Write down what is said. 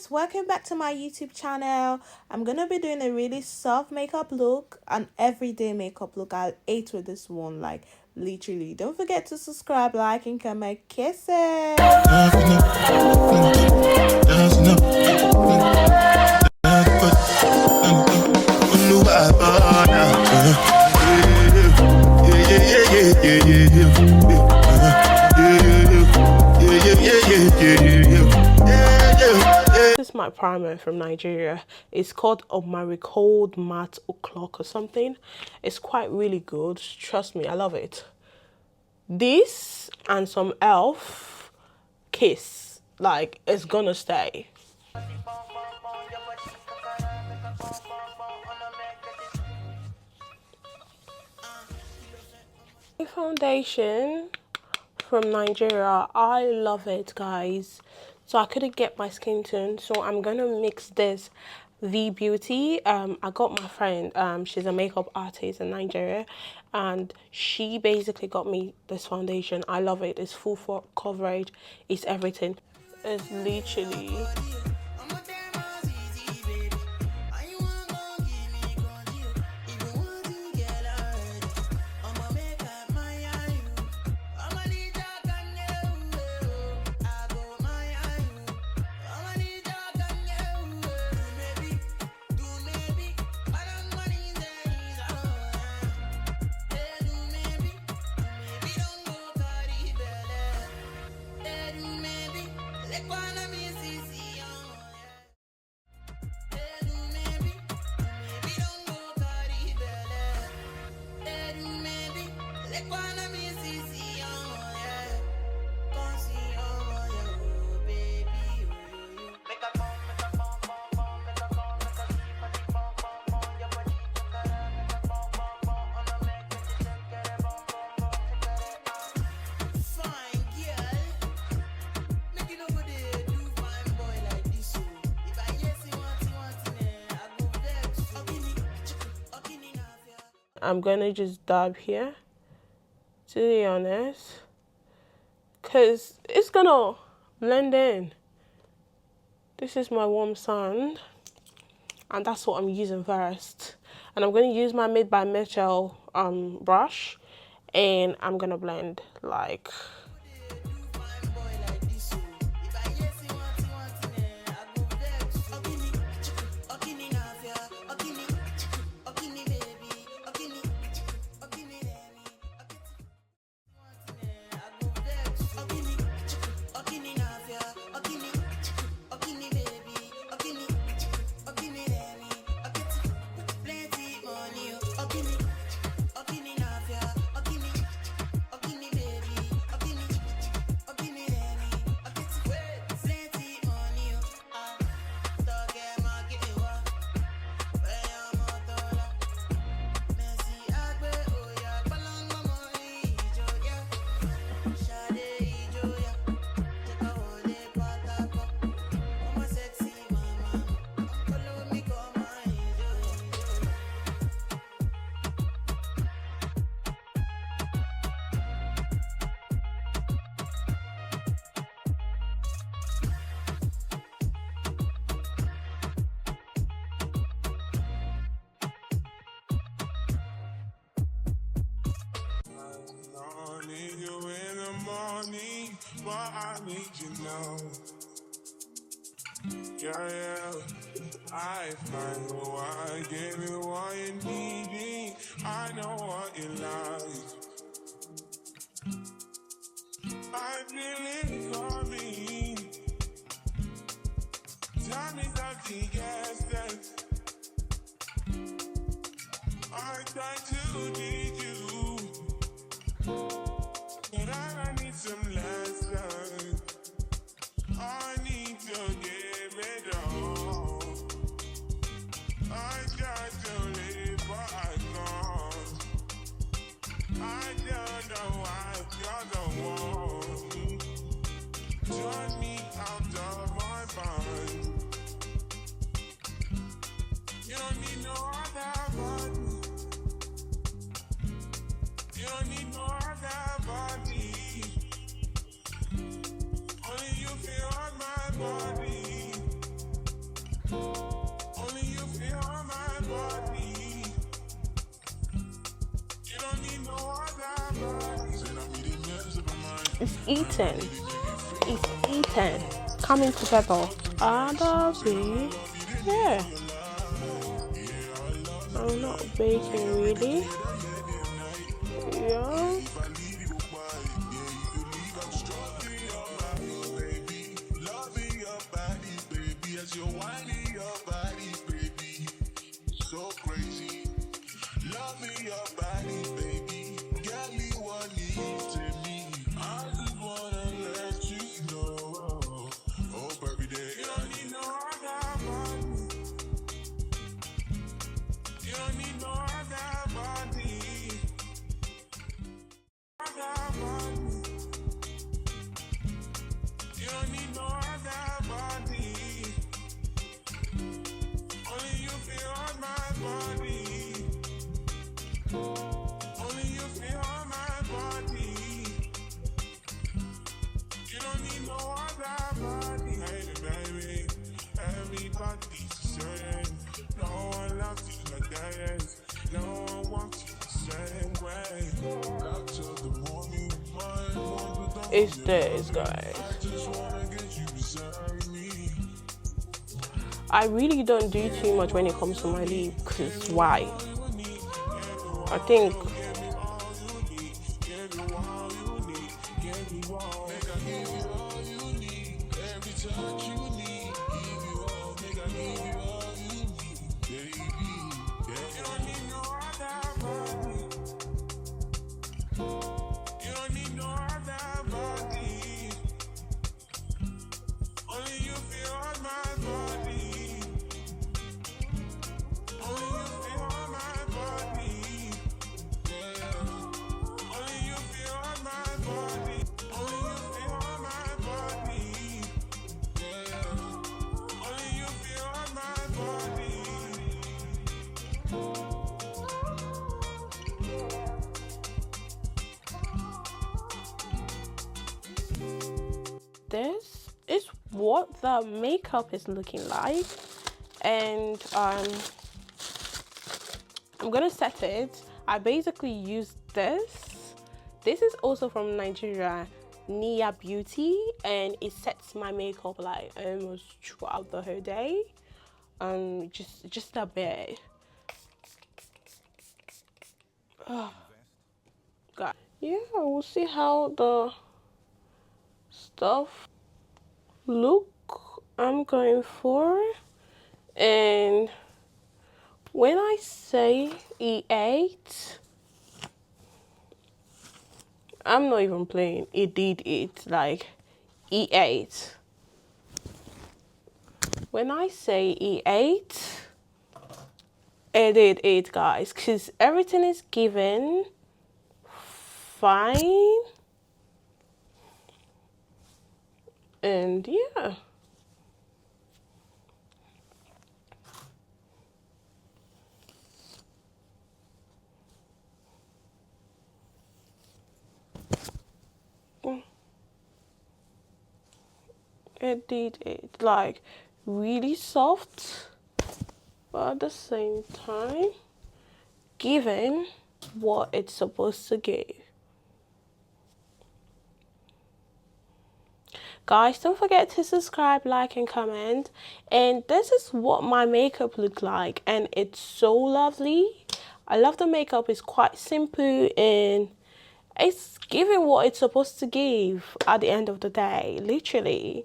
guys, welcome back to my YouTube channel. I'm gonna be doing a really soft makeup look, an everyday makeup look. I'll ate with this one, like literally. Don't forget to subscribe, like, and comment. Kisses. This is my primer from Nigeria. It's called a Marigold Matte O'Clock or something. It's quite really good. Trust me, I love it. This and some e.l.f. Kiss. Like, it's gonna stay. Foundation from Nigeria. I love it, guys. So I couldn't get my skin tone, so I'm gonna mix this V Beauty. I got my friend, she's a makeup artist in Nigeria, and she basically got me this foundation. I love it. It's full for coverage, it's everything. It's literally I'm gonna just dab here, to be honest, because it's gonna blend in. This is my warm sand, and that's what I'm using first. And I'm gonna use my Made by Mitchell brush, and I'm gonna blend like. But I need you now. Yeah, I find why I give you what you need. I know what you like. I feel it coming. Tell me something, yes, that I try to need you, but I need some lessons. I need to give it all. I try to live, but I can't. I don't know why you're the one. Turn me out of my mind. You don't need no other body. You don't need no other body. Only you feel on my body. It's eaten. It's eaten. Coming together. Other bit. Yeah. I'm not baking really. Yeah. You're whining your body, baby. So crazy. Loving your body, baby. Girl, you want it to me. I just wanna let you know. Hope every day. You don't need no other body. You don't need no other body. Other body. You don't need no other body. Only you feel on my body. Only you feel on my body. You don't need no other body. Hey, baby, everybody's the same. No one loves you like that. No one wants you the same way. Out till the morning, It's this, guys. I just wanna get you beside me. I really don't do too much when it comes to my lip, because why? I think this is what the makeup is looking like, and I'm gonna set it. I basically use this is also from Nigeria, Nia Beauty, and it sets my makeup like almost throughout the whole day, just a bit. God. Yeah, we'll see how the stuff look I'm going for. And when I say E8, I'm not even playing. It did it, like E8. When I say E8, it did it, guys, because everything is given fine. And yeah. It did it, like really soft, but at the same time giving what it's supposed to give. Guys, don't forget to subscribe, like and comment. And this is what my makeup looked like, and it's so lovely. I love the makeup. It's quite simple and it's giving what it's supposed to give at the end of the day, literally.